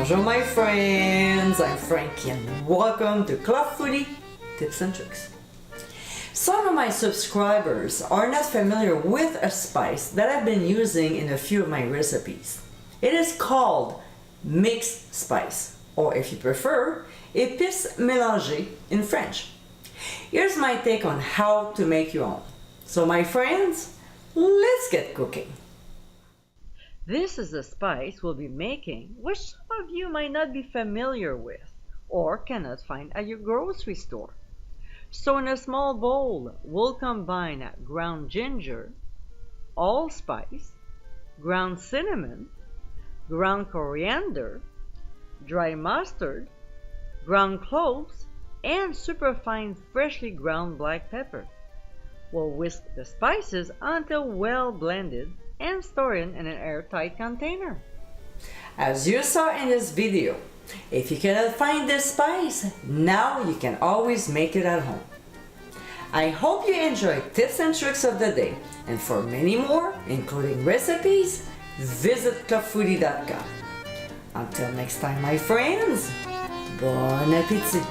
Bonjour my friends, I'm Frankie and welcome to Club Foodie Tips and Tricks. Some of my subscribers are not familiar with a spice that I've been using in a few of my recipes. It is called mixed spice, or if you prefer, Épices mélangées in French. Here's my take on how to make your own. So my friends, let's get cooking. This is the spice we'll be making, which some of you might not be familiar with or cannot find at your grocery store. So in a small bowl, we'll combine ground ginger, allspice, ground cinnamon, ground coriander, dry mustard, ground cloves, and superfine freshly ground black pepper. We'll whisk the spices until well blended and store it in an airtight container. As you saw in this video, if you cannot find this spice, now you can always make it at home. I hope you enjoyed tips and tricks of the day, and for many more, including recipes, visit clubfoodie.com. Until next time, my friends, bon appétit!